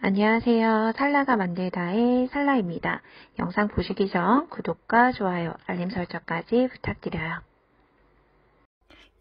안녕하세요. 살라가 만들다의 살라입니다. 영상 보시기 전 구독과 좋아요, 알림 설정까지 부탁드려요.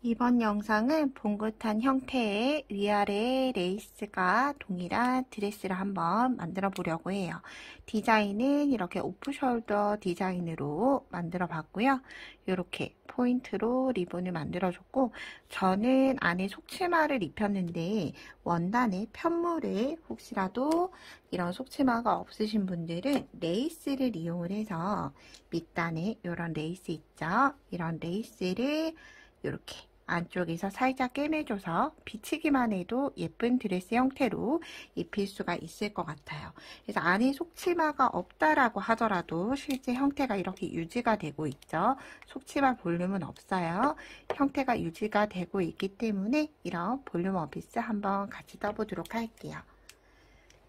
이번 영상은 봉긋한 형태의 위아래 레이스가 동일한 드레스를 한번 만들어 보려고 해요. 디자인은 이렇게 오프숄더 디자인으로 만들어 봤고요. 이렇게 포인트로 리본을 만들어 줬고, 저는 안에 속치마를 입혔는데 원단의 편물에 혹시라도 이런 속치마가 없으신 분들은 레이스를 이용을 해서 밑단에 이런 레이스 있죠? 이런 레이스를 이렇게 안쪽에서 살짝 꿰매줘서 비치기만 해도 예쁜 드레스 형태로 입힐 수가 있을 것 같아요. 그래서 안에 속치마가 없다라고 하더라도 실제 형태가 이렇게 유지가 되고 있죠. 속치마 볼륨은 없어요. 형태가 유지가 되고 있기 때문에 이런 볼륨 원피스 한번 같이 떠보도록 할게요.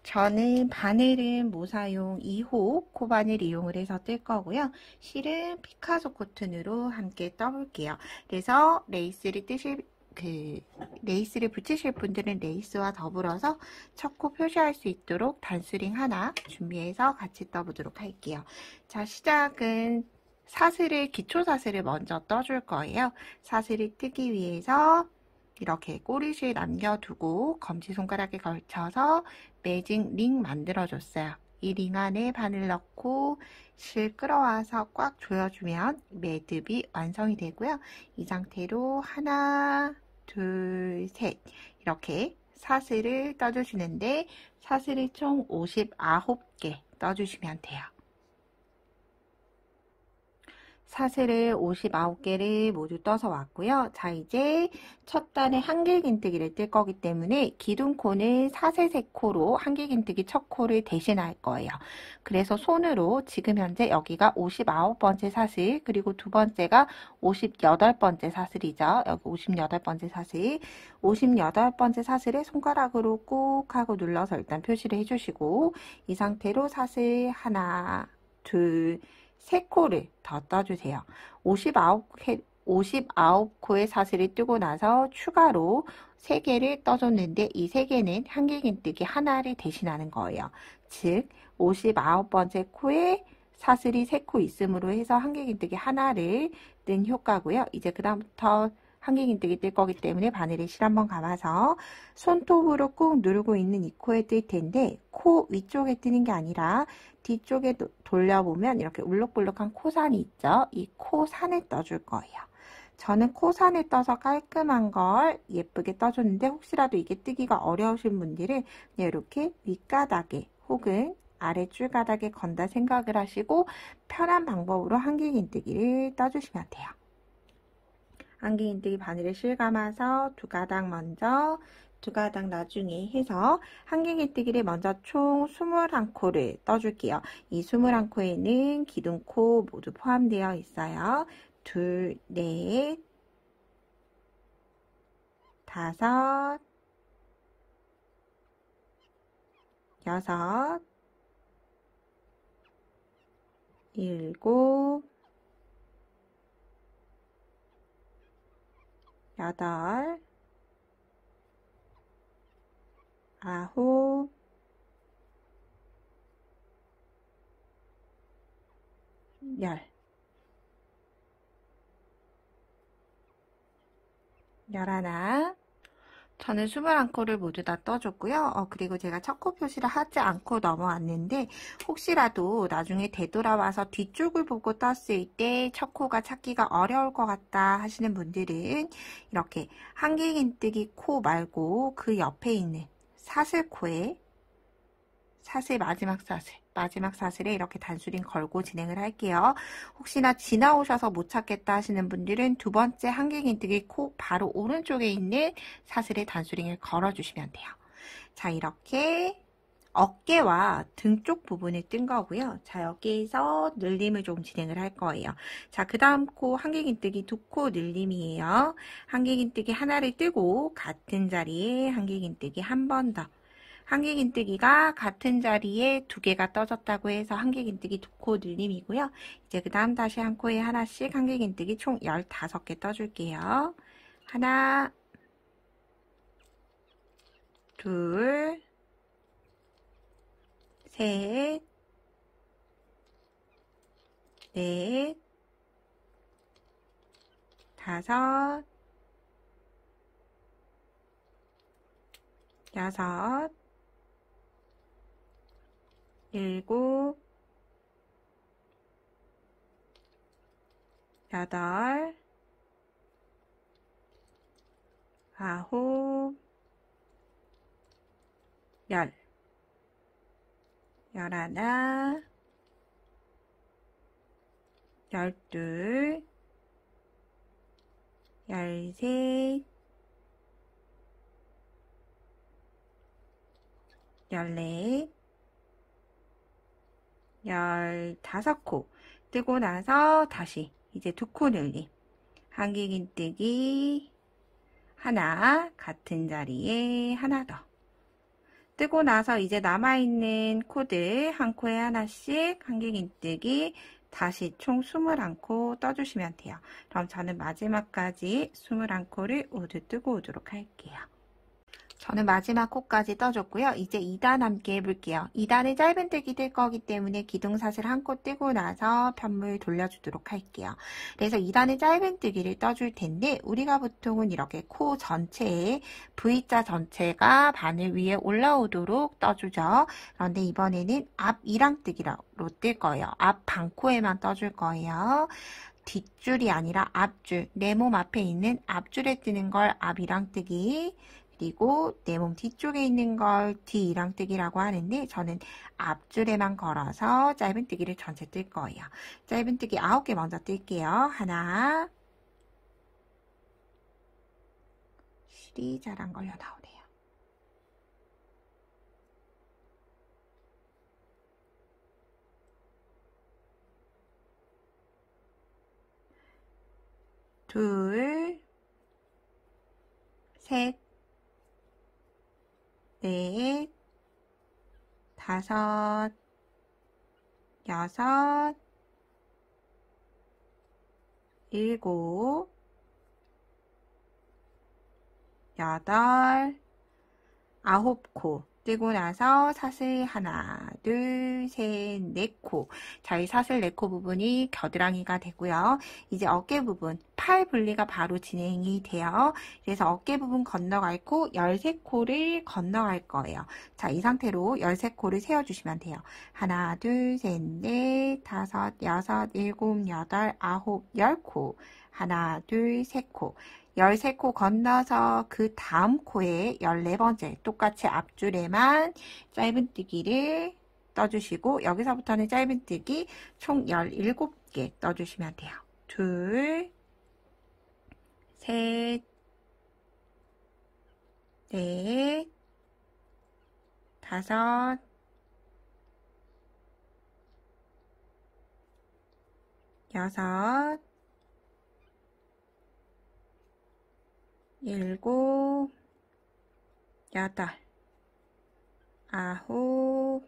저는 바늘은 모사용 2호 코바늘 이용을 해서 뜰 거고요. 실은 피카소 코튼으로 함께 떠볼게요. 그래서 레이스를 레이스를 붙이실 분들은 레이스와 더불어서 첫 코 표시할 수 있도록 단수링 하나 준비해서 같이 떠보도록 할게요. 자, 시작은 기초 사슬을 먼저 떠줄 거예요. 사슬을 뜨기 위해서 이렇게 꼬리실 남겨두고 검지손가락에 걸쳐서 매직 링 만들어줬어요. 이 링 안에 바늘 넣고 실 끌어와서 꽉 조여주면 매듭이 완성이 되고요. 이 상태로 하나, 둘, 셋 이렇게 사슬을 떠주시는데 사슬이 총 59개 떠주시면 돼요. 사슬을 59개를 모두 떠서 왔고요. 자, 이제 첫 단에 한길긴뜨기를 뜰 거기 때문에 기둥코는 사슬 3코로 한길긴뜨기 첫 코를 대신할 거예요. 그래서 손으로 지금 현재 여기가 59번째 사슬, 그리고 두 번째가 58번째 사슬이죠. 여기 58번째 사슬. 58번째 사슬을 손가락으로 꾹 하고 눌러서 일단 표시를 해주시고, 이 상태로 사슬 하나, 둘, 3코를 더 떠주세요. 59코의 사슬을 뜨고 나서 추가로 3개를 떠줬는데 이 3개는 한길긴뜨기 하나를 대신하는 거예요. 즉 59번째 코에 사슬이 3코 있음으로 해서 한길긴뜨기 하나를 뜬 효과고요. 이제 그 다음부터 한길긴뜨기 뜰 거기 때문에 바늘에 실 한번 감아서 손톱으로 꾹 누르고 있는 이 코에 뜰 텐데, 코 위쪽에 뜨는 게 아니라 뒤쪽에 돌려보면 이렇게 울룩불룩한 코산이 있죠. 이 코산을 떠줄 거예요. 저는 코산을 떠서 깔끔한 걸 예쁘게 떠줬는데, 혹시라도 이게 뜨기가 어려우신 분들은 그냥 이렇게 윗가닥에 혹은 아래줄가닥에 건다 생각을 하시고 편한 방법으로 한길긴뜨기를 떠주시면 돼요. 한길긴뜨기 바늘에 실 감아서 두 가닥 먼저, 두 가닥 나중에 해서 한길긴뜨기를 먼저 총 21코를 떠줄게요. 이 21코에는 기둥코 모두 포함되어 있어요. 둘, 넷, 다섯, 여섯, 일곱, 여덟, 아홉, 열, 11. 저는 21코를 모두 다 떠줬고요. 그리고 제가 첫 코 표시를 하지 않고 넘어왔는데, 혹시라도 나중에 되돌아와서 뒤쪽을 보고 떴을 때 첫 코가 찾기가 어려울 것 같다 하시는 분들은 이렇게 한길긴뜨기 코 말고 그 옆에 있는 사슬코에 마지막 사슬에 이렇게 단수링 걸고 진행을 할게요. 혹시나 지나오셔서 못 찾겠다 하시는 분들은 두 번째 한길긴뜨기 코 바로 오른쪽에 있는 사슬에 단수링을 걸어주시면 돼요. 자, 이렇게 어깨와 등 쪽 부분을 뜬 거고요. 자, 여기에서 늘림을 좀 진행을 할 거예요. 자, 그 다음 코 한길긴뜨기 2코 늘림이에요. 한길긴뜨기 하나를 뜨고 같은 자리에 한길긴뜨기 한 번 더. 한길긴뜨기가 같은 자리에 2개가 떠졌다고 해서 한길긴뜨기 2코 늘림이고요. 이제 그 다음 다시 한 코에 하나씩 한길긴뜨기 총 15개 떠줄게요. 하나, 둘, 셋, 넷, 다섯, 여섯, 일곱, 여덟, 아홉, 열, 열하나, 열둘, 열셋, 열넷, 15코 뜨고 나서 다시 이제 2코 늘림. 한길긴뜨기 하나, 같은 자리에 하나 더. 뜨고 나서 이제 남아있는 코들 한 코에 하나씩 한길긴뜨기 다시 총 21코 떠주시면 돼요. 그럼 저는 마지막까지 21코를 모두 뜨고 오도록 할게요. 저는 마지막 코까지 떠줬고요. 이제 2단 함께 해볼게요. 2단은 짧은뜨기 뜰 거기 때문에 기둥사슬 한 코 뜨고 나서 편물 돌려주도록 할게요. 그래서 2단은 짧은뜨기를 떠줄 텐데 우리가 보통은 이렇게 코 전체에 V자 전체가 바늘 위에 올라오도록 떠주죠. 그런데 이번에는 앞 2랑뜨기로 뜰 거예요. 앞 반코에만 떠줄 거예요. 뒷줄이 아니라 앞줄, 내 몸 앞에 있는 앞줄에 뜨는 걸 앞 2랑뜨기, 그리고 내 몸 뒤쪽에 있는 걸 뒤이랑뜨기라고 하는데 저는 앞줄에만 걸어서 짧은뜨기를 전체 뜰 거예요. 짧은뜨기 9개 먼저 뜰게요. 하나, 실이 잘 안 걸려 나오네요. 둘, 셋, 넷, 다섯, 여섯, 일곱, 여덟, 9코 뜨고 나서 사슬 하나, 둘, 셋, 4코. 자, 이 사슬 4코 부분이 겨드랑이가 되고요. 이제 어깨 부분, 팔 분리가 바로 진행이 돼요. 그래서 어깨 부분 건너갈 코 13코를 건너갈 거예요. 자, 이 상태로 13코를 세워주시면 돼요. 하나, 둘, 셋, 넷, 다섯, 여섯, 일곱, 여덟, 아홉, 10코. 하나, 둘, 셋 코. 13코 건너서 그 다음 코에 14번째 똑같이 앞줄에만 짧은뜨기를 떠주시고 여기서부터는 짧은뜨기 총 17개 떠주시면 돼요. 둘, 셋, 넷, 다섯, 여섯, 일곱, 여덟, 아홉,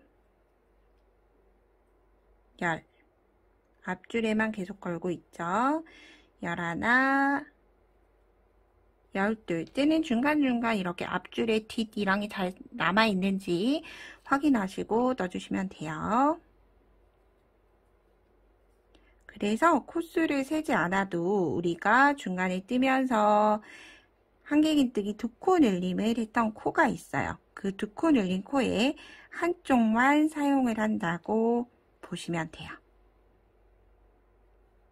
열. 앞줄에만 계속 걸고 있죠. 11, 12. 뜨는 중간중간 이렇게 앞줄에 뒷이랑이 잘 남아있는지 확인하시고 넣어주시면 돼요. 그래서 코수를 세지 않아도 우리가 중간에 뜨면서 한길긴뜨기 2코 늘림을 했던 코가 있어요. 그 2코 늘린 코에 한쪽만 사용을 한다고 보시면 돼요.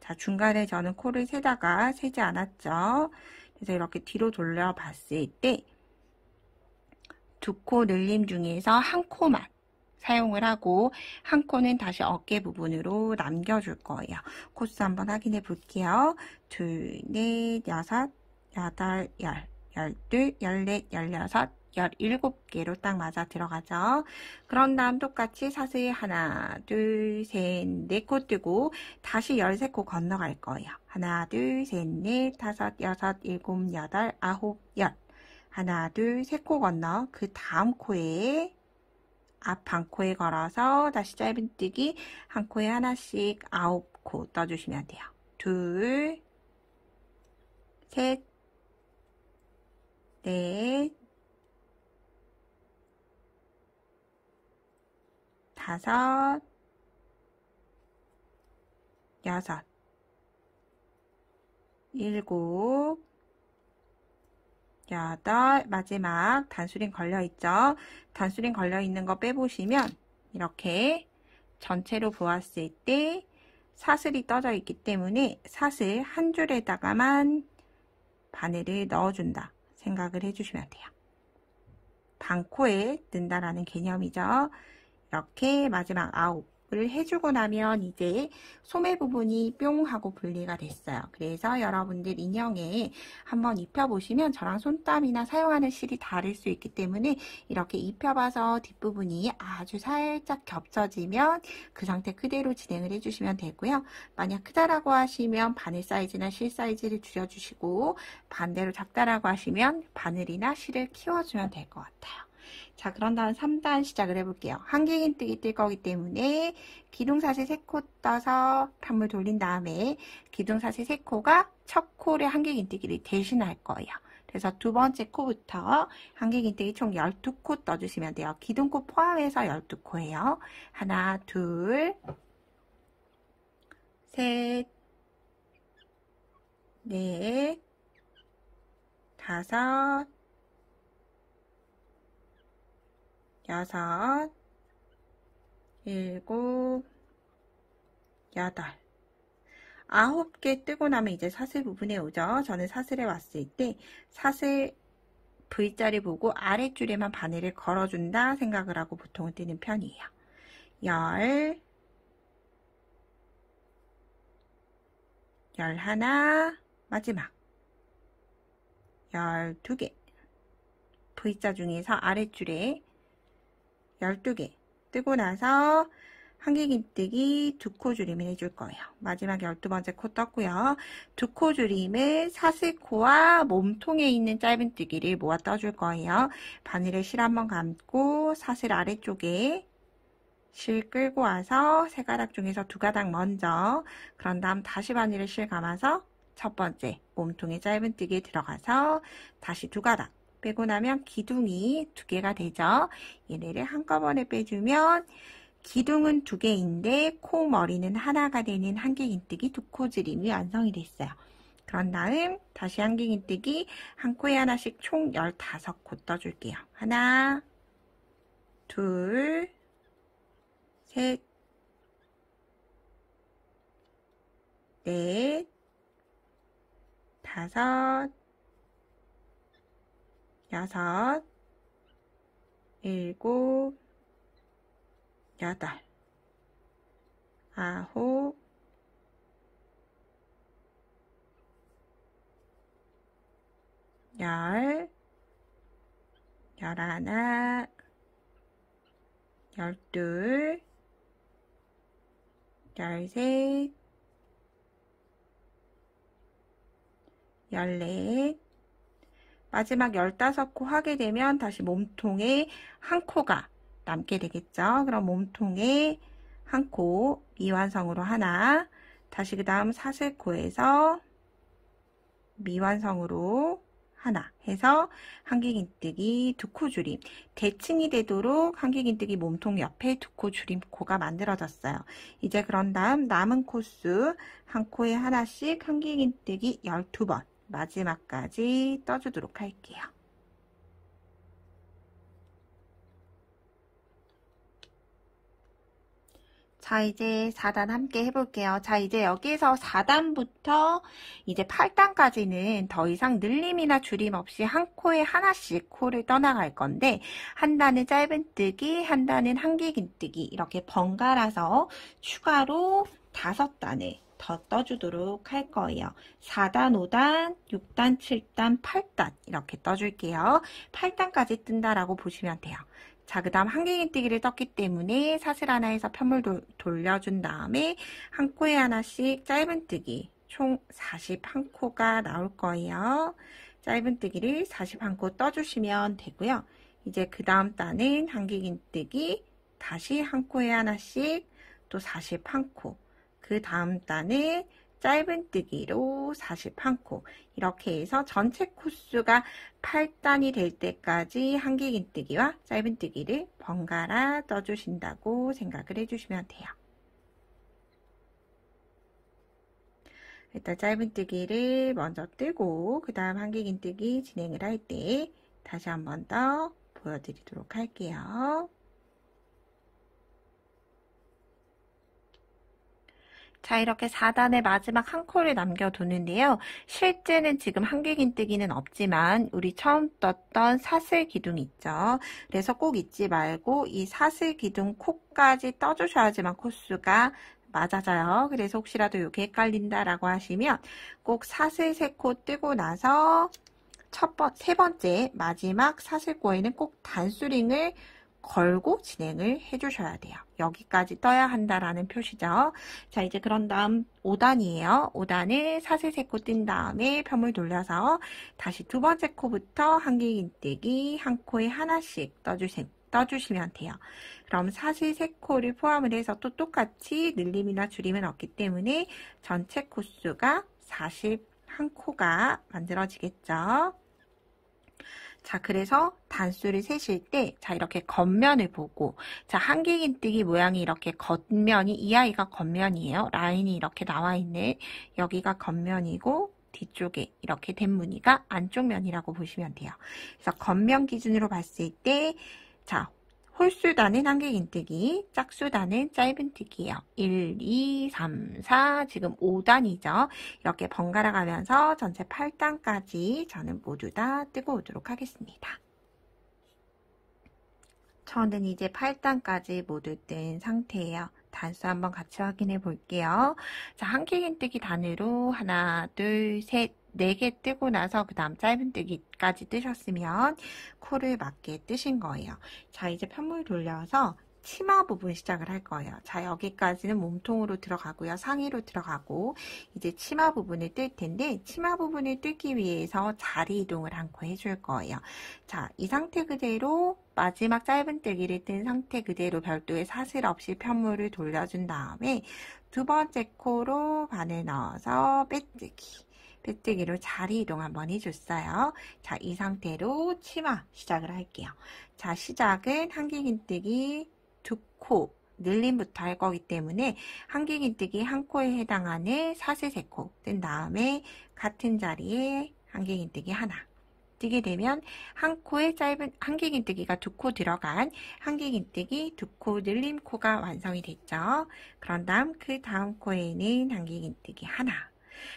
자, 중간에 저는 코를 세다가 세지 않았죠. 그래서 이렇게 뒤로 돌려봤을 때 2코 늘림 중에서 한 코만 사용을 하고 한 코는 다시 어깨 부분으로 남겨줄 거예요. 코스 한번 확인해 볼게요. 둘, 넷, 여섯, 여덟, 열, 열둘, 열넷, 열여섯, 17개로 딱 맞아 들어가죠. 그런 다음 똑같이 사슬 하나, 둘, 셋, 4코 뜨고 다시 13코 건너갈 거예요. 하나, 둘, 셋, 넷, 다섯, 여섯, 일곱, 여덟, 아홉, 열. 하나, 둘, 3코 건너 그 다음 코에 앞 반코에 걸어서 다시 짧은뜨기 한 코에 하나씩 9코 떠주시면 돼요. 둘, 셋, 넷, 5, 6, 7, 8, 마지막 단수링 걸려있죠? 단수링 걸려있는 거 빼보시면 이렇게 전체로 보았을 때 사슬이 떠져 있기 때문에 사슬 한 줄에다가만 바늘을 넣어준다 생각을 해주시면 돼요. 반코에 뜬다라는 개념이죠. 이렇게 마지막 9을 해주고 나면 이제 소매 부분이 뿅 하고 분리가 됐어요. 그래서 여러분들 인형에 한번 입혀보시면 저랑 손땀이나 사용하는 실이 다를 수 있기 때문에 이렇게 입혀봐서 뒷부분이 아주 살짝 겹쳐지면 그 상태 그대로 진행을 해주시면 되고요. 만약 크다라고 하시면 바늘 사이즈나 실 사이즈를 줄여주시고 반대로 작다라고 하시면 바늘이나 실을 키워주면 될 것 같아요. 자, 그런 다음 3단 시작을 해볼게요. 한길긴뜨기 뜰 거기 때문에 기둥사슬 3코 떠서 판물 돌린 다음에 기둥사슬 3코가 첫 코를 한길긴뜨기를 대신할 거예요. 그래서 두 번째 코부터 한길긴뜨기 총 12코 떠주시면 돼요. 기둥코 포함해서 12코예요. 하나, 둘, 셋, 넷, 다섯, 6, 7, 8, 9개 뜨고 나면 이제 사슬 부분에 오죠. 저는 사슬에 왔을 때 사슬 V자를 보고 아랫줄에만 바늘을 걸어준다 생각을 하고 보통은 뜨는 편이에요. 10, 11, 마지막 12개 V자 중에서 아랫줄에 12개 뜨고 나서 한길긴뜨기 2코 줄임을 해줄 거예요. 마지막 12번째 코 떴고요. 2코 줄임을 사슬코와 몸통에 있는 짧은뜨기를 모아 떠줄 거예요. 바늘에 실 한번 감고 사슬 아래쪽에 실 끌고 와서 세 가닥 중에서 2가닥 먼저, 그런 다음 다시 바늘에 실 감아서 첫 번째 몸통에 짧은뜨기에 들어가서 다시 2가닥 빼고 나면 기둥이 2개가 되죠. 얘네를 한꺼번에 빼주면 기둥은 2개인데 코 머리는 하나가 되는 한길긴뜨기 2코 줄임이 완성이 됐어요. 그런 다음 다시 한길긴뜨기 한 코에 하나씩 총 15코 떠줄게요. 하나, 둘, 셋, 넷, 다섯, 6, 7, 8, 9, 10, 11, 12, 13, 14, 마지막 15코 하게 되면 다시 몸통에 한 코가 남게 되겠죠. 그럼 몸통에 한 코 미완성으로 하나, 다시 그 다음 사슬코에서 미완성으로 하나 해서 한길긴뜨기 2코 줄임, 대칭이 되도록 한길긴뜨기 몸통 옆에 2코 줄임 코가 만들어졌어요. 이제 그런 다음 남은 코수 한 코에 하나씩 한길긴뜨기 12번 마지막까지 떠주도록 할게요. 자, 이제 4단 함께 해볼게요. 자, 이제 여기에서 4단부터 이제 8단까지는 더 이상 늘림이나 줄임 없이 한 코에 하나씩 코를 떠나갈 건데, 한 단은 짧은뜨기, 한 단은 한길긴뜨기 이렇게 번갈아서 추가로 5단을 더 떠주도록 할 거예요. 4단, 5단, 6단, 7단, 8단 이렇게 떠줄게요. 8단까지 뜬다라고 보시면 돼요. 자, 그 다음 한길긴뜨기를 떴기 때문에 사슬 하나에서 편물 돌려준 다음에 한 코에 하나씩 짧은뜨기 총 41코가 나올 거예요. 짧은뜨기를 41코 떠주시면 되고요. 이제 그 다음 단은 한길긴뜨기 다시 한 코에 하나씩 또 41코, 그 다음 단은 짧은뜨기로 41코 이렇게 해서 전체 코수가 8단이 될 때까지 한길긴뜨기와 짧은뜨기를 번갈아 떠주신다고 생각을 해주시면 돼요. 일단 짧은뜨기를 먼저 뜨고 그 다음 한길긴뜨기 진행을 할 때 다시 한 번 더 보여드리도록 할게요. 자, 이렇게 4단의 마지막 한 코를 남겨두는데요. 실제는 지금 한길긴뜨기는 없지만 우리 처음 떴던 사슬기둥 있죠. 그래서 꼭 잊지 말고 이 사슬기둥 코까지 떠주셔야지만 코수가 맞아져요. 그래서 혹시라도 이게 헷갈린다라고 하시면 꼭 사슬 3코 뜨고 나서 세 번째 마지막 사슬코에는 꼭 단수링을 걸고 진행을 해주셔야 돼요. 여기까지 떠야 한다라는 표시죠. 자, 이제 그런 다음 5단이에요. 5단을 사슬 3코 뜬 다음에 편물 돌려서 다시 두 번째 코부터 한길긴뜨기 한 코에 하나씩 떠주시면 돼요. 그럼 사슬 3코를 포함을 해서 또 똑같이 늘림이나 줄임은 없기 때문에 전체 코수가 41코가 만들어지겠죠. 자, 그래서 단수를 세실 때, 자, 이렇게 겉면을 보고, 자, 한길긴뜨기 모양이 이렇게 겉면이, 이 아이가 겉면이에요. 라인이 이렇게 나와 있는, 여기가 겉면이고, 뒤쪽에 이렇게 된 무늬가 안쪽 면이라고 보시면 돼요. 그래서 겉면 기준으로 봤을 때, 자, 홀수단은 한길긴뜨기, 짝수단은 짧은뜨기예요. 1, 2, 3, 4, 지금 5단이죠. 이렇게 번갈아 가면서 전체 8단까지 저는 모두 다 뜨고 오도록 하겠습니다. 저는 이제 8단까지 모두 뜬 상태예요. 단수 한번 같이 확인해 볼게요. 자, 한길긴뜨기 단으로 하나, 둘, 셋, 4개 뜨고 나서 그 다음 짧은뜨기까지 뜨셨으면 코를 맞게 뜨신 거예요. 자, 이제 편물 돌려서 치마 부분 시작을 할 거예요. 자, 여기까지는 몸통으로 들어가고요. 상의로 들어가고 이제 치마 부분을 뜰 텐데 치마 부분을 뜰기 위해서 자리 이동을 한 코 해줄 거예요. 자, 이 상태 그대로 마지막 짧은뜨기를 뜬 상태 그대로 별도의 사슬 없이 편물을 돌려준 다음에 두 번째 코로 바늘 넣어서 빼뜨기로 자리 이동 한번 해줬어요. 자, 이 상태로 치마 시작을 할게요. 자, 시작은 한길긴뜨기 2코 늘림부터 할 거기 때문에 한길긴뜨기 한 코에 해당하는 사슬 3코 뜬 다음에 같은 자리에 한길긴뜨기 하나 뜨게 되면 한 코에 짧은 한길긴뜨기가 2코 들어간 한길긴뜨기 2코 늘림 코가 완성이 됐죠. 그런 다음 그 다음 코에는 한길긴뜨기 하나.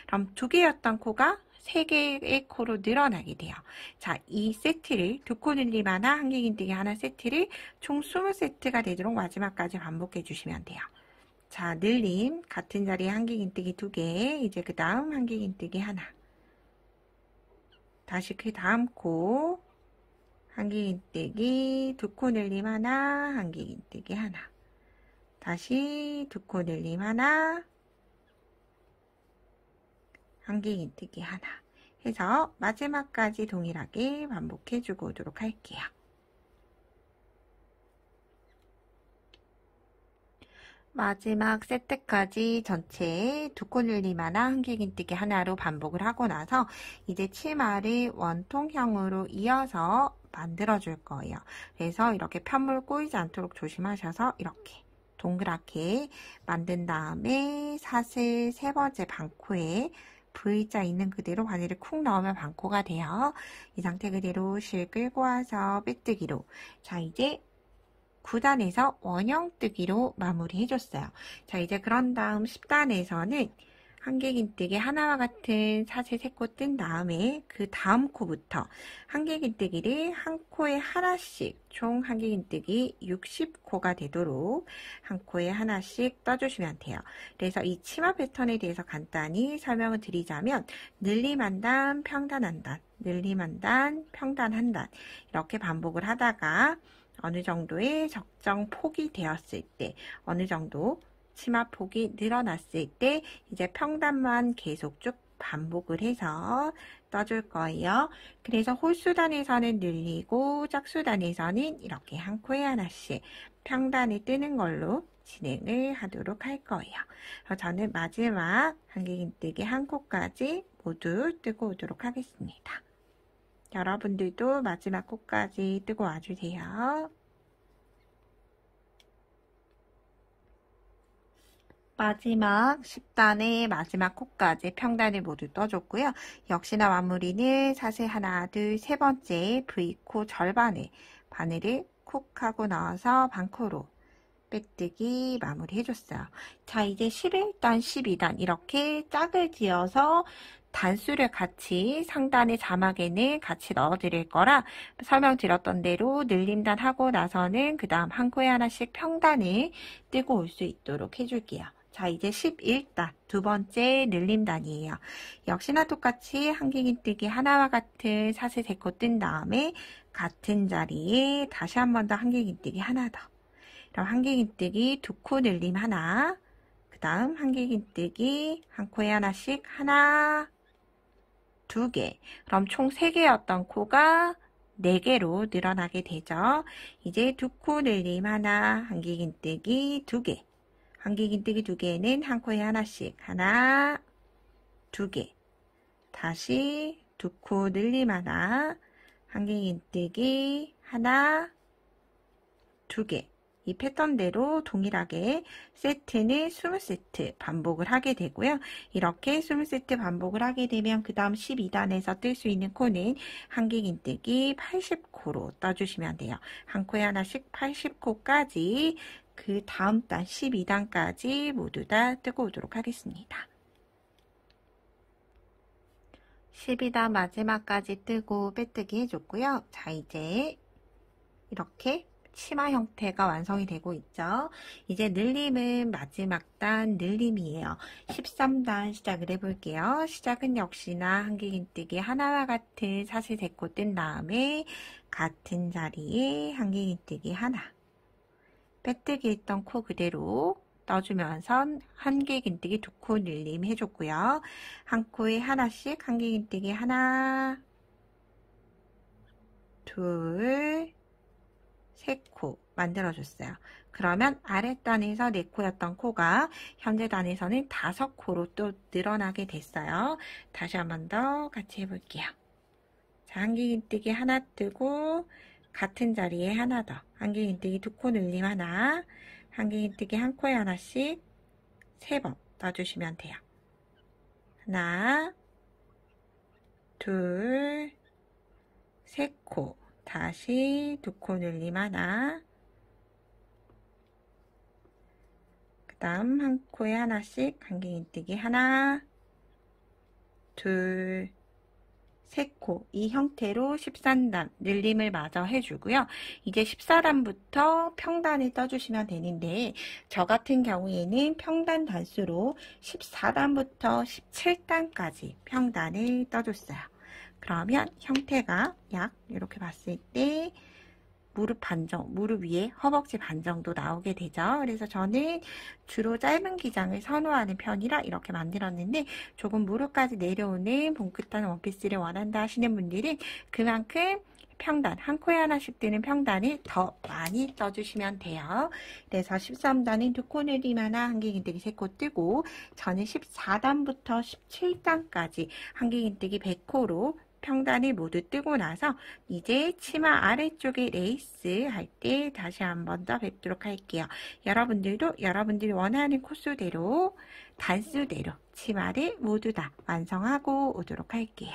그럼 2개였던 코가 3개의 코로 늘어나게 돼요. 자, 이 세트를 2코 늘림 하나, 한길긴뜨기 하나 세트를 총 20세트가 되도록 마지막까지 반복해 주시면 돼요. 자, 늘림 같은 자리에 한길긴뜨기 2개, 이제 그 다음 한길긴뜨기 하나. 다시 그 다음 코 한길긴뜨기 2코 늘림 하나, 한길긴뜨기 하나. 다시 2코 늘림 하나, 한길긴뜨기 하나 해서 마지막까지 동일하게 반복해주고 오도록 할게요. 마지막 세트까지 전체 2코 늘림 하나, 한길긴뜨기 하나로 반복을 하고 나서 이제 치마를 원통형으로 이어서 만들어줄 거예요. 그래서 이렇게 편물 꼬이지 않도록 조심하셔서 이렇게 동그랗게 만든 다음에 사슬 3번째 반코에 V자 있는 그대로 바늘을 쿡 넣으면 반코가 돼요. 이 상태 그대로 실 끌고 와서 빼뜨기로. 자, 이제 9단에서 원형뜨기로 마무리 해줬어요. 자, 이제 그런 다음 10단에서는 한길긴뜨기 하나와 같은 사슬 3코 뜬 다음에 그 다음 코부터 한길긴뜨기를 한 코에 하나씩 총 한길긴뜨기 60코가 되도록 한 코에 하나씩 떠주시면 돼요. 그래서 이 치마 패턴에 대해서 간단히 설명을 드리자면 늘림 한 단, 평단 한 단, 늘림 한 단, 평단 한 단 이렇게 반복을 하다가 어느 정도의 적정 폭이 되었을 때 어느 정도 치마 폭이 늘어났을 때 이제 평단만 계속 쭉 반복을 해서 떠줄 거예요. 그래서 홀수단에서는 늘리고 짝수단에서는 이렇게 한 코에 하나씩 평단이 뜨는 걸로 진행을 하도록 할 거예요. 그래서 저는 마지막 한길긴뜨기 한 코까지 모두 뜨고 오도록 하겠습니다. 여러분들도 마지막 코까지 뜨고 와주세요. 마지막 10단의 마지막 코까지 평단을 모두 떠줬고요. 역시나 마무리는 사슬 하나, 둘, 세 번째 V코 절반을 바늘을 콕 하고 넣어서 반코로 빼뜨기 마무리 해줬어요. 자, 이제 11단, 12단 이렇게 짝을 지어서 단수를 같이 상단의 자막에는 같이 넣어드릴 거라 설명드렸던 대로 늘림단 하고 나서는 그 다음 한 코에 하나씩 평단을 뜨고 올 수 있도록 해줄게요. 자, 이제 11단 두 번째 늘림단이에요. 역시나 똑같이 한길긴뜨기 하나와 같은 사슬 3코 뜬 다음에 같은 자리에 다시 한 번 더 한길긴뜨기 하나 더. 그럼 한길긴뜨기 2코 늘림 하나, 그 다음 한길긴뜨기 한 코에 하나씩 하나, 2개. 그럼 총 3개였던 코가 4개로 늘어나게 되죠. 이제 2코 늘림 하나, 한길긴뜨기 2개. 한길긴뜨기 2개는 한 코에 하나씩 하나, 2개. 다시 2코 늘림 하나, 한길긴뜨기 하나, 2개. 이 패턴대로 동일하게 세트는 20세트 반복을 하게 되고요. 이렇게 20세트 반복을 하게 되면 그 다음 12단에서 뜰 수 있는 코는 한길긴뜨기 80코로 떠주시면 돼요. 한 코에 하나씩 80코까지 그 다음 단 12단까지 모두 다 뜨고 오도록 하겠습니다. 12단 마지막까지 뜨고 빼뜨기 해줬고요. 자, 이제 이렇게 치마 형태가 완성이 되고 있죠. 이제 늘림은 마지막 단 늘림이에요. 13단 시작을 해볼게요. 시작은 역시나 한길긴뜨기 하나와 같은 사슬 3코 뜬 다음에 같은 자리에 한길긴뜨기 하나. 빼뜨기 했던 코 그대로 떠주면서 한길긴뜨기 2코 늘림 해줬고요. 한 코에 하나씩 한길긴뜨기 하나, 둘, 3코 만들어줬어요. 그러면 아랫단에서 4코였던 코가 현재 단에서는 5코로 또 늘어나게 됐어요. 다시 한 번 더 같이 해볼게요. 자, 한길긴뜨기 하나 뜨고 같은 자리에 하나 더. 한길긴뜨기 2코 늘림 하나, 한길긴뜨기 한 코에 하나씩 3번 떠주시면 돼요. 하나, 둘, 3코. 다시 2코 늘림 하나, 그 다음 한 코에 하나씩 한길긴뜨기 하나, 둘, 3코. 이 형태로 13단 늘림을 마저 해주고요. 이제 14단부터 평단을 떠주시면 되는데 저 같은 경우에는 평단 단수로 14단부터 17단까지 평단을 떠줬어요. 그러면 형태가 약 이렇게 봤을 때 무릎 반정, 무릎 위에 허벅지 반정도 나오게 되죠. 그래서 저는 주로 짧은 기장을 선호하는 편이라 이렇게 만들었는데 조금 무릎까지 내려오는 봉긋한 원피스를 원한다 하시는 분들은 그만큼 평단, 한 코에 하나씩 뜨는 평단을 더 많이 떠주시면 돼요. 그래서 13단은 2코 늘림 하나, 한길긴뜨기 3코 뜨고 저는 14단부터 17단까지 한길긴뜨기 100코로 평단을 모두 뜨고 나서 이제 치마 아래쪽에 레이스 할 때 다시 한 번 더 뵙도록 할게요. 여러분들도 여러분들이 원하는 코스대로 단수대로 치마를 모두 다 완성하고 오도록 할게요.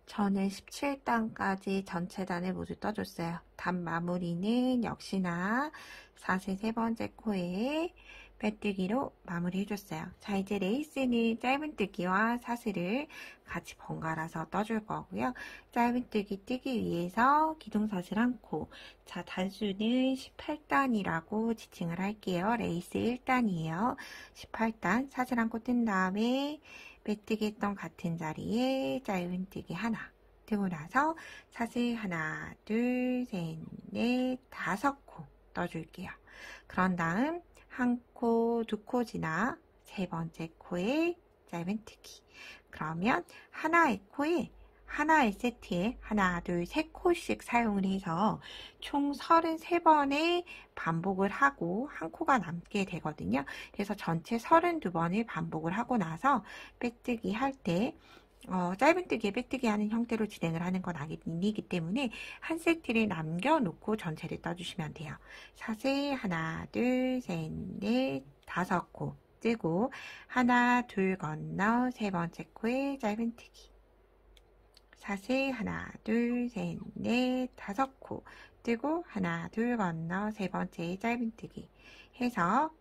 저는 17단까지 전체 단을 모두 떠줬어요. 단 마무리는 역시나 사슬 3번째 코에 빼뜨기로 마무리 해줬어요. 자, 이제 레이스는 짧은뜨기와 사슬을 같이 번갈아서 떠줄 거고요. 짧은뜨기 뜨기 위해서 기둥사슬 한 코. 자, 단수는 18단이라고 지칭을 할게요. 레이스 1단이에요. 18단 사슬 한 코 뜬 다음에 빼뜨기 했던 같은 자리에 짧은뜨기 하나. 뜨고 나서 사슬 하나, 둘, 셋, 넷, 5코 떠줄게요. 그런 다음 한 코, 2코 지나 3번째 코에 짧은뜨기. 그러면 하나의 코에 하나의 세트에 하나, 둘, 세 코씩 사용을 해서 총 33번의 반복을 하고 한 코가 남게 되거든요. 그래서 전체 32번을 반복을 하고 나서 빼뜨기 할 때 짧은뜨기에 빼뜨기 하는 형태로 진행을 하는 건 아니기 때문에 한 세트를 남겨놓고 전체를 떠주시면 돼요. 사슬 하나, 둘, 셋, 넷, 5코 뜨고 하나, 둘 건너 세 번째 코에 짧은뜨기. 사슬 하나, 둘, 셋, 넷, 5코 뜨고 하나, 둘 건너 세 번째 짧은뜨기 해서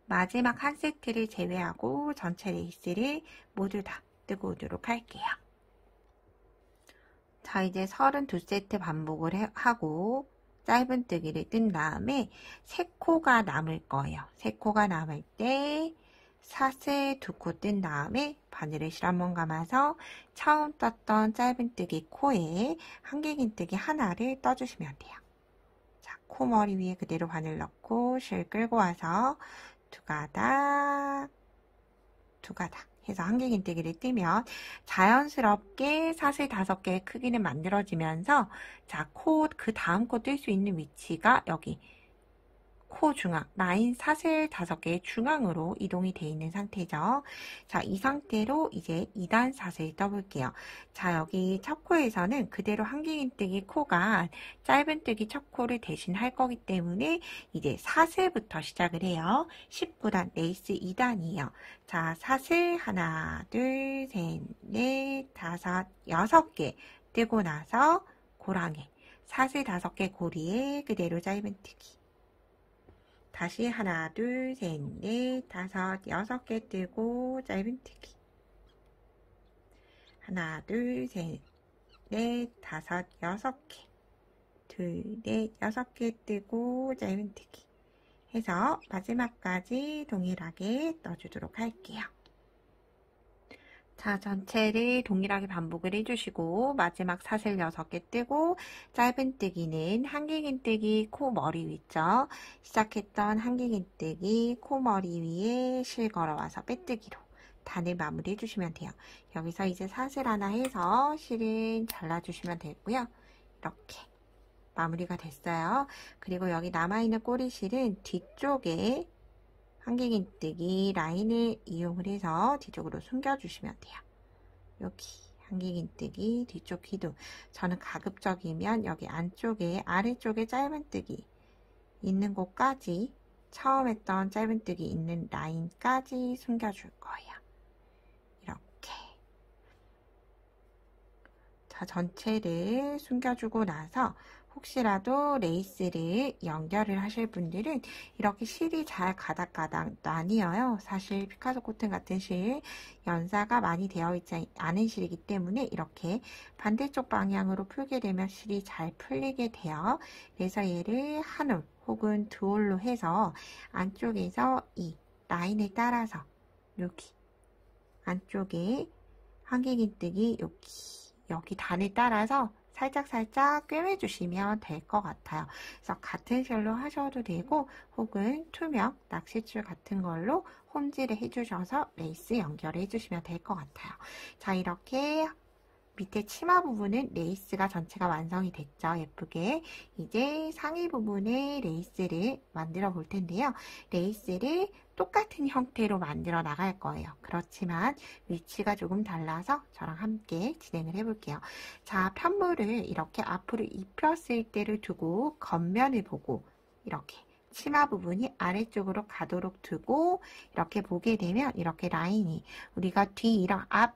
마지막 한 세트를 제외하고 전체 레이스를 모두 다 뜨고 오도록 할게요. 자, 이제 32세트 반복을 하고 짧은뜨기를 뜬 다음에 3코가 남을 거예요. 3코가 남을 때 사슬 2코 뜬 다음에 바늘을 실 한번 감아서 처음 떴던 짧은뜨기 코에 한길긴뜨기 하나를 떠주시면 돼요. 자, 코 머리 위에 그대로 바늘 넣고 실 끌고 와서 두 가닥 해서 한길긴뜨기를 뜨면 자연스럽게 사슬 5개의 크기는 만들어지면서 자, 그 다음 코 뜰 수 있는 위치가 여기 코 중앙, 라인 사슬 5개의 중앙으로 이동이 되어 있는 상태죠. 자, 이 상태로 이제 2단 사슬 떠볼게요. 자, 여기 첫 코에서는 그대로 한길긴뜨기 코가 짧은뜨기 첫 코를 대신할 거기 때문에 이제 사슬부터 시작을 해요. 19단 레이스 2단이에요. 자, 사슬 하나, 둘, 셋, 넷, 5, 6개 뜨고 나서 고랑에 사슬 5개 고리에 그대로 짧은뜨기. 다시 하나, 둘, 셋, 넷, 5, 6개 뜨고 짧은뜨기. 하나, 둘, 셋, 넷, 5, 6개. 둘, 넷, 6개 뜨고 짧은뜨기. 해서 마지막까지 동일하게 떠주도록 할게요. 자, 전체를 동일하게 반복을 해주시고 마지막 사슬 6개 뜨고 짧은뜨기는 한길긴뜨기 코 머리 위죠. 시작했던 한길긴뜨기 코 머리 위에 실 걸어와서 빼뜨기로 단을 마무리 해주시면 돼요. 여기서 이제 사슬 하나 해서 실은 잘라주시면 되고요. 이렇게 마무리가 됐어요. 그리고 여기 남아있는 꼬리실은 뒤쪽에 한길긴뜨기 라인을 이용을 해서 뒤쪽으로 숨겨주시면 돼요. 여기 한길긴뜨기 뒤쪽 기둥. 저는 가급적이면 여기 안쪽에 아래쪽에 짧은뜨기 있는 곳까지 처음 했던 짧은뜨기 있는 라인까지 숨겨줄 거예요. 이렇게. 자, 전체를 숨겨주고 나서 혹시라도 레이스를 연결을 하실 분들은 이렇게 실이 잘 가닥가닥 나뉘어요. 사실 피카소 코튼 같은 실 연사가 많이 되어 있지 않은 실이기 때문에 이렇게 반대쪽 방향으로 풀게 되면 실이 잘 풀리게 돼요. 그래서 얘를 한 올 혹은 두 올로 해서 안쪽에서 이 라인을 따라서 여기 안쪽에 한길긴뜨기 여기 단을 따라서 살짝살짝 꿰매주시면 될 것 같아요. 그래서 같은 실로 하셔도 되고 혹은 투명 낚싯줄 같은 걸로 홈질을 해주셔서 레이스 연결을 해주시면 될 것 같아요. 자, 이렇게 밑에 치마 부분은 레이스가 전체가 완성이 됐죠. 예쁘게. 이제 상의 부분에 레이스를 만들어 볼 텐데요. 레이스를 똑같은 형태로 만들어 나갈 거예요. 그렇지만 위치가 조금 달라서 저랑 함께 진행을 해볼게요. 자, 편물을 이렇게 앞으로 입혔을 때를 두고 겉면을 보고 이렇게 치마 부분이 아래쪽으로 가도록 두고 이렇게 보게 되면 이렇게 라인이 우리가 뒤랑 앞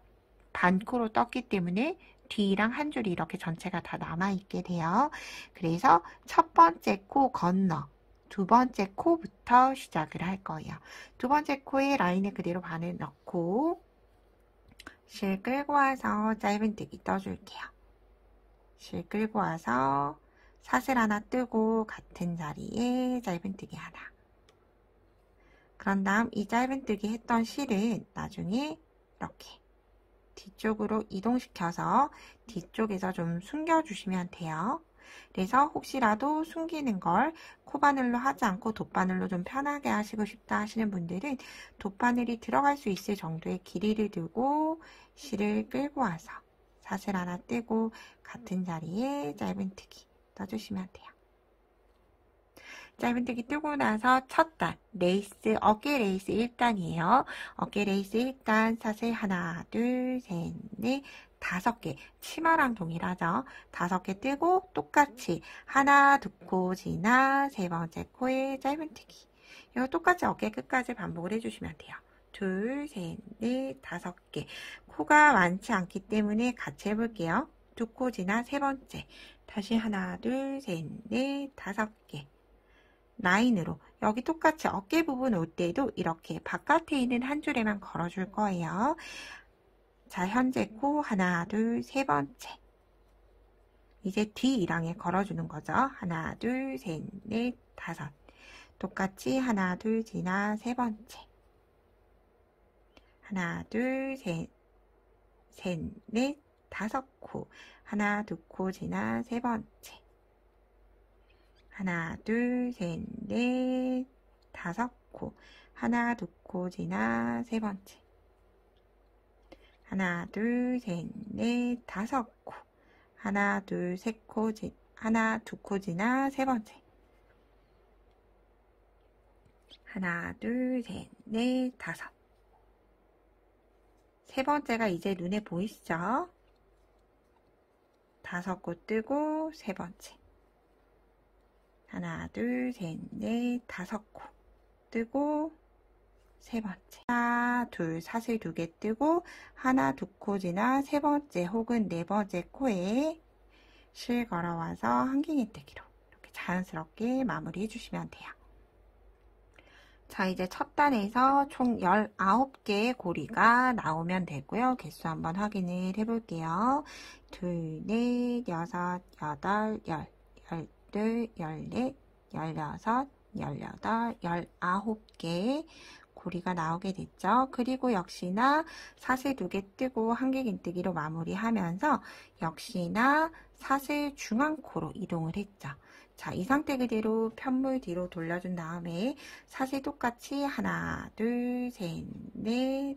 반코로 떴기 때문에 뒤랑 한 줄이 이렇게 전체가 다 남아있게 돼요. 그래서 첫 번째 코 건너 두 번째 코부터 시작을 할 거예요. 두 번째 코에 라인을 그대로 바늘 넣고 실 끌고 와서 짧은뜨기 떠줄게요. 실 끌고 와서 사슬 하나 뜨고 같은 자리에 짧은뜨기 하나. 그런 다음 이 짧은뜨기 했던 실은 나중에 이렇게 뒤쪽으로 이동시켜서 뒤쪽에서 좀 숨겨주시면 돼요. 그래서 혹시라도 숨기는 걸 코바늘로 하지 않고 돗바늘로 좀 편하게 하시고 싶다 하시는 분들은 돗바늘이 들어갈 수 있을 정도의 길이를 두고 실을 끌고 와서 사슬 하나 떼고 같은 자리에 짧은뜨기 떠주시면 돼요. 짧은뜨기 뜨고 나서 첫 단, 레이스, 어깨 레이스 1단이에요. 어깨 레이스 1단 사슬 하나, 둘, 셋, 넷, 5개. 치마랑 동일하죠. 5개 뜨고 똑같이 하나, 두 코 지나 세 번째 코에 짧은뜨기. 이거 똑같이 어깨 끝까지 반복을 해주시면 돼요. 둘, 셋, 넷, 5개. 코가 많지 않기 때문에 같이 해볼게요. 두 코 지나 세 번째. 다시 하나, 둘, 셋, 넷, 5개. 라인으로 여기 똑같이 어깨 부분 올 때도 이렇게 바깥에 있는 한 줄에만 걸어줄 거예요. 자, 현재 코 하나, 둘, 세 번째. 이제 뒤 이랑에 걸어주는 거죠. 하나, 둘, 셋, 넷, 5. 똑같이 하나, 둘, 지나 세 번째. 하나, 둘, 셋, 넷, 5코. 하나, 두 코 지나 세 번째. 하나, 둘, 셋, 넷, 5코. 하나, 두 코 지나 세 번째. 하나, 둘, 셋, 넷, 5코. 하나, 둘, 셋 코, 하나, 두 코 지나 세 번째. 하나, 둘, 셋, 넷, 5. 세 번째가 이제 눈에 보이시죠? 5코 뜨고 세 번째. 하나, 둘, 셋, 넷, 5코 뜨고 세 번째. 하나, 둘, 사슬 2개 뜨고 하나, 두 코 지나 세 번째 혹은 네 번째 코에 실 걸어와서 한길이뜨기로 이렇게 자연스럽게 마무리해 주시면 돼요. 자, 이제 첫 단에서 총 19개의 고리가 나오면 되고요. 개수 한번 확인을 해볼게요. 둘, 넷, 여섯, 여덟, 열, 열둘, 열넷, 16, 18, 19개 고리가 나오게 됐죠. 그리고 역시나 사슬 2개 뜨고 한길긴뜨기로 마무리하면서 역시나 사슬 중앙코로 이동을 했죠. 자, 이 상태 그대로 편물 뒤로 돌려준 다음에 사슬 똑같이 하나, 둘, 셋, 넷,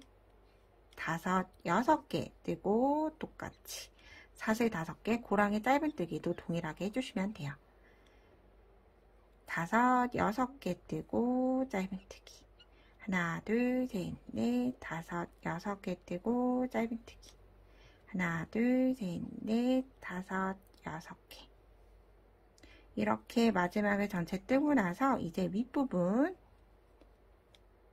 5, 6개 뜨고 똑같이 사슬 5개, 고랑의 짧은뜨기도 동일하게 해주시면 돼요. 5, 6개 뜨고 짧은뜨기. 하나, 둘, 셋, 넷, 5, 6개 뜨고 짧은뜨기. 하나, 둘, 셋, 넷, 5, 6개. 이렇게 마지막에 전체 뜨고 나서 이제 윗부분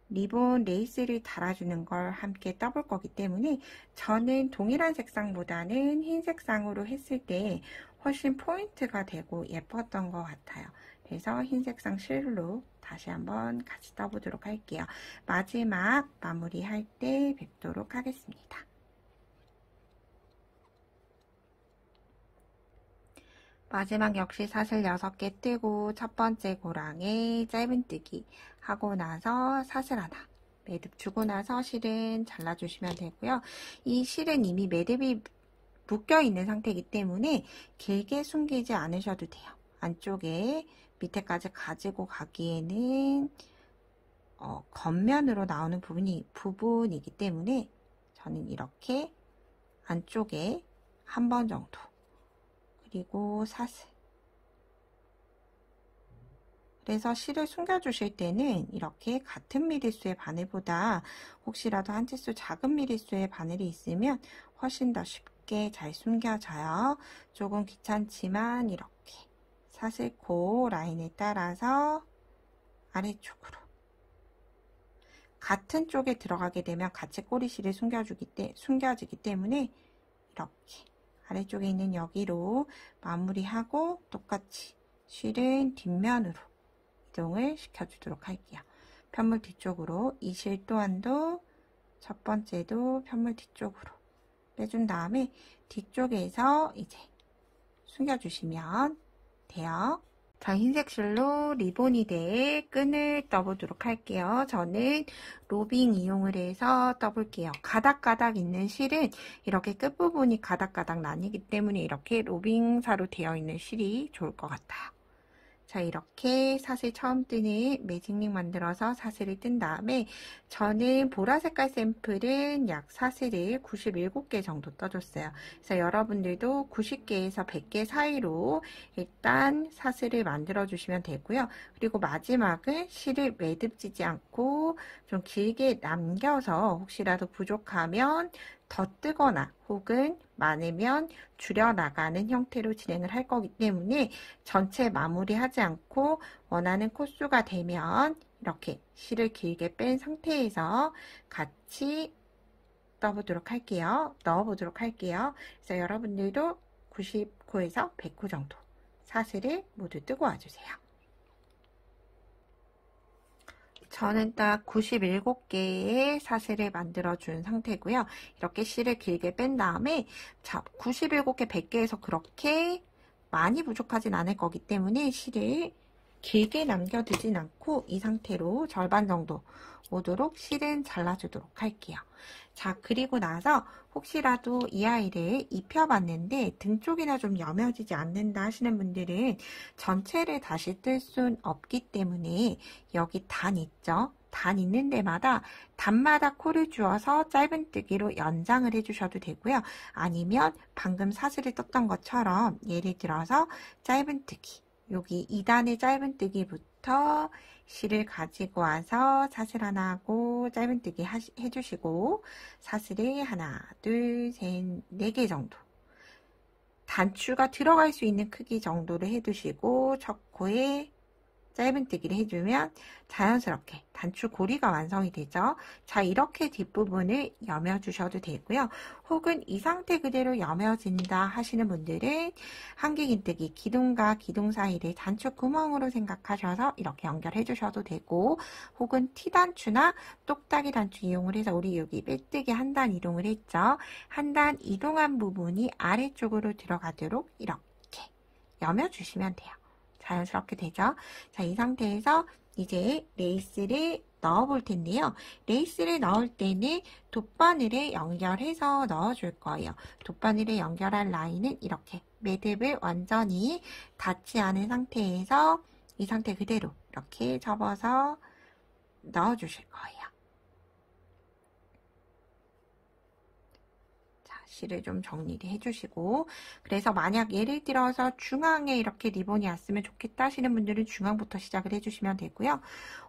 리본 레이스를 달아주는 걸 함께 떠볼 거기 때문에 저는 동일한 색상보다는 흰 색상으로 했을 때 훨씬 포인트가 되고 예뻤던 것 같아요. 그래서 흰 색상 실로 다시 한번 같이 떠보도록 할게요. 마지막 마무리할 때 뵙도록 하겠습니다. 마지막 역시 사슬 6개 뜨고 첫 번째 고랑에 짧은뜨기 하고 나서 사슬 하나 매듭 주고 나서 실은 잘라주시면 되고요. 이 실은 이미 매듭이 묶여있는 상태이기 때문에 길게 숨기지 않으셔도 돼요. 안쪽에 밑에까지 가지고 가기에는 겉면으로 나오는 부분이기 때문에 저는 이렇게 안쪽에 한 번 정도 그리고 사슬. 그래서 실을 숨겨주실 때는 이렇게 같은 미리수의 바늘보다 혹시라도 한 치수 작은 미리수의 바늘이 있으면 훨씬 더 쉽게 잘 숨겨져요. 조금 귀찮지만 이렇게 사슬코 라인에 따라서 아래쪽으로 같은 쪽에 들어가게 되면 같이 꼬리실을 숨겨지기 때문에 이렇게 아래쪽에 있는 여기로 마무리하고 똑같이 실은 뒷면으로 이동을 시켜주도록 할게요. 편물 뒤쪽으로 이 실 또한도 첫 번째도 편물 뒤쪽으로 빼준 다음에 뒤쪽에서 이제 숨겨주시면 돼요. 자, 흰색 실로 리보니드에 끈을 떠보도록 할게요. 저는 로빙 이용을 해서 떠볼게요. 가닥가닥 있는 실은 이렇게 끝부분이 가닥가닥 나뉘기 때문에 이렇게 로빙사로 되어 있는 실이 좋을 것 같아요. 자, 이렇게 사슬 처음 뜨는 매직링 만들어서 사슬을 뜬 다음에 저는 보라색깔 샘플은 약 사슬을 97개 정도 떠줬어요. 그래서 여러분들도 90개에서 100개 사이로 일단 사슬을 만들어 주시면 되고요. 그리고 마지막은 실을 매듭지지 않고 좀 길게 남겨서 혹시라도 부족하면 더 뜨거나 혹은 많으면 줄여나가는 형태로 진행을 할 거기 때문에 전체 마무리하지 않고 원하는 코수가 되면 이렇게 실을 길게 뺀 상태에서 같이 넣어보도록 할게요. 그래서 여러분들도 90호에서 100호 정도 사슬을 모두 뜨고 와주세요. 저는 딱 97개의 사슬을 만들어 준 상태고요. 이렇게 실을 길게 뺀 다음에 97개 100개에서 그렇게 많이 부족하진 않을 거기 때문에 실을 길게 남겨두진 않고 이 상태로 절반 정도 오도록 실은 잘라주도록 할게요. 자, 그리고 나서 혹시라도 이 아이를 입혀봤는데 등 쪽이나 좀 여며지지 않는다 하시는 분들은 전체를 다시 뜰 순 없기 때문에 여기 단 있죠? 단 있는 데마다 단마다 코를 주어서 짧은뜨기로 연장을 해주셔도 되고요. 아니면 방금 사슬을 떴던 것처럼 예를 들어서 짧은뜨기, 여기 2단의 짧은뜨기부터 실을 가지고 와서 사슬 하나 하고 짧은뜨기 해주시고 사슬을 하나, 둘, 셋, 4개 정도 단추가 들어갈 수 있는 크기 정도로 해두시고 첫 코에 짧은뜨기를 해주면 자연스럽게 단추 고리가 완성이 되죠. 자, 이렇게 뒷부분을 여며주셔도 되고요. 혹은 이 상태 그대로 여며진다 하시는 분들은 한길긴뜨기 기둥과 기둥 사이를 단추 구멍으로 생각하셔서 이렇게 연결해 주셔도 되고, 혹은 T단추나 똑딱이 단추 이용을 해서 우리 여기 빼뜨기 한 단 이동을 했죠. 한 단 이동한 부분이 아래쪽으로 들어가도록 이렇게 여며주시면 돼요. 자연스럽게 되죠. 자, 이 상태에서 이제 레이스를 넣어 볼 텐데요. 레이스를 넣을 때는 돗바늘에 연결해서 넣어 줄 거예요. 돗바늘에 연결한 라인은 이렇게 매듭을 완전히 닿지 않은 상태에서 이 상태 그대로 이렇게 접어서 넣어 주실 거예요. 실을 좀 정리를 해주시고, 그래서 만약 예를 들어서 중앙에 이렇게 리본이 왔으면 좋겠다 하시는 분들은 중앙부터 시작을 해주시면 되고요.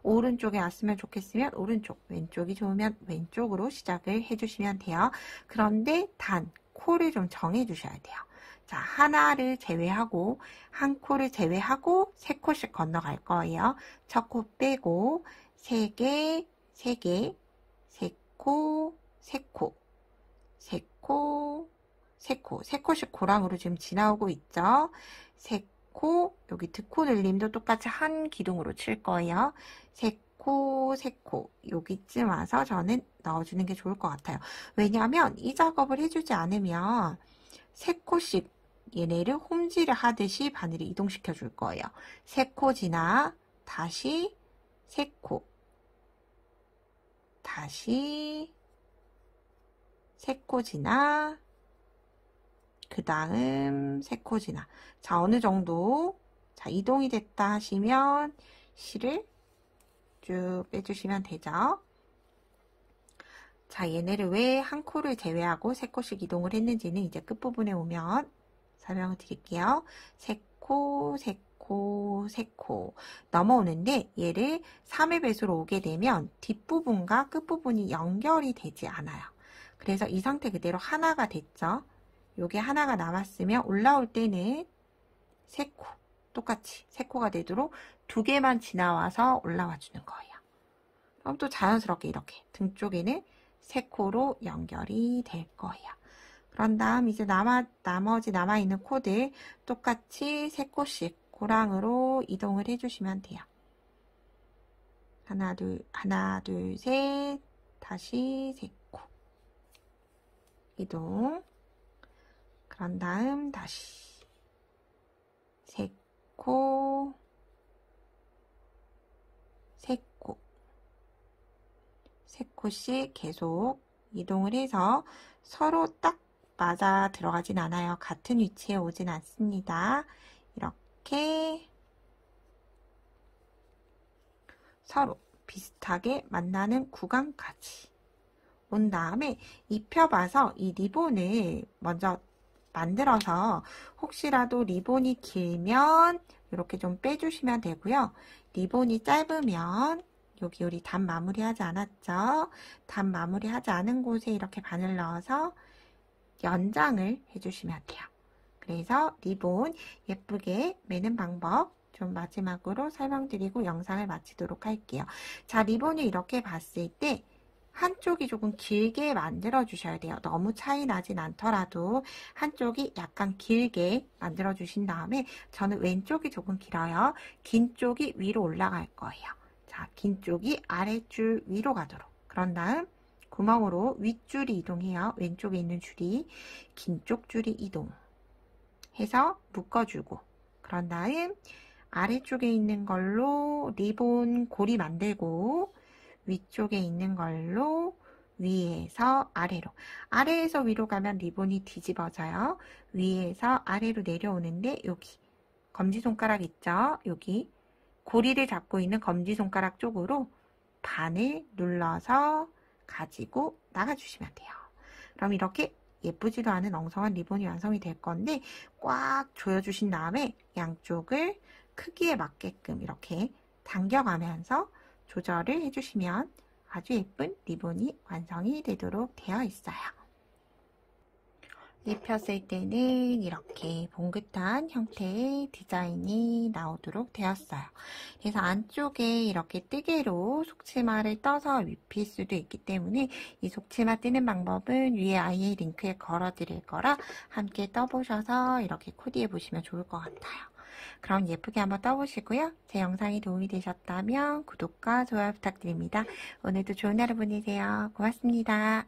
오른쪽에 왔으면 좋겠으면 오른쪽, 왼쪽이 좋으면 왼쪽으로 시작을 해주시면 돼요. 그런데 단, 코를 좀 정해주셔야 돼요. 자, 하나를 제외하고 한 코를 제외하고 3코씩 건너갈 거예요. 첫 코 빼고 3개, 3개, 3코, 3코, 3코, 3코, 3코씩 고랑으로 지금 지나오고 있죠. 3코, 여기 득코 늘림도 똑같이 한 기둥으로 칠 거예요. 3코, 3코, 여기쯤 와서 저는 넣어주는 게 좋을 것 같아요. 왜냐하면 이 작업을 해주지 않으면 3코씩 얘네를 홈질을 하듯이 바늘을 이동시켜 줄 거예요. 3코 지나, 다시 3코, 다시 3코 지나, 그 다음 3코 지나. 자, 어느 정도 자 이동이 됐다 하시면 실을 쭉 빼주시면 되죠. 자, 얘네를 왜 한 코를 제외하고 3코씩 이동을 했는지는 이제 끝부분에 오면 설명을 드릴게요. 3코, 3코, 3코 넘어오는데 얘를 3의 배수로 오게 되면 뒷부분과 끝부분이 연결이 되지 않아요. 그래서 이 상태 그대로 하나가 됐죠. 요게 하나가 남았으면 올라올 때는 3코, 똑같이 3코가 되도록 2개만 지나와서 올라와 주는 거예요. 그럼 또 자연스럽게 이렇게 등 쪽에는 3코로 연결이 될 거예요. 그런 다음 이제 나머지 남아있는 코들 똑같이 3코씩 고랑으로 이동을 해주시면 돼요. 하나, 둘, 셋, 다시 3코. 이동. 그런 다음 다시 3코, 코씩 계속 이동을 해서 서로 딱 맞아 들어가진 않아요. 같은 위치에 오진 않습니다. 이렇게 서로 비슷하게 만나는 구간까지 온 다음에 입혀봐서 이 리본을 먼저 만들어서 혹시라도 리본이 길면 이렇게 좀 빼주시면 되고요. 리본이 짧으면 여기 우리 단 마무리 하지 않았죠? 단 마무리 하지 않은 곳에 이렇게 바늘 넣어서 연장을 해주시면 돼요. 그래서 리본 예쁘게 매는 방법 좀 마지막으로 설명드리고 영상을 마치도록 할게요. 자, 리본을 이렇게 봤을 때 한쪽이 조금 길게 만들어 주셔야 돼요. 너무 차이 나진 않더라도 한쪽이 약간 길게 만들어 주신 다음에 저는 왼쪽이 조금 길어요. 긴 쪽이 위로 올라갈 거예요. 자, 긴 쪽이 아랫줄 위로 가도록. 그런 다음 구멍으로 윗줄이 이동해요. 왼쪽에 있는 줄이 긴 쪽 줄이 이동 해서 묶어주고, 그런 다음 아래쪽에 있는 걸로 리본 고리 만들고 위쪽에 있는 걸로 위에서 아래로, 아래에서 위로 가면 리본이 뒤집어져요. 위에서 아래로 내려오는데 여기 검지손가락 있죠? 여기 고리를 잡고 있는 검지손가락 쪽으로 반을 눌러서 가지고 나가주시면 돼요. 그럼 이렇게 예쁘지도 않은 엉성한 리본이 완성이 될 건데 꽉 조여주신 다음에 양쪽을 크기에 맞게끔 이렇게 당겨가면서 조절을 해주시면 아주 예쁜 리본이 완성이 되도록 되어 있어요. 입혔을 때는 이렇게 봉긋한 형태의 디자인이 나오도록 되었어요. 그래서 안쪽에 이렇게 뜨개로 속치마를 떠서 입힐 수도 있기 때문에 이 속치마 뜨는 방법은 위에 아이의 링크에 걸어드릴 거라 함께 떠보셔서 이렇게 코디해 보시면 좋을 것 같아요. 그럼 예쁘게 한번 떠보시고요. 제 영상이 도움이 되셨다면 구독과 좋아요 부탁드립니다. 오늘도 좋은 하루 보내세요. 고맙습니다.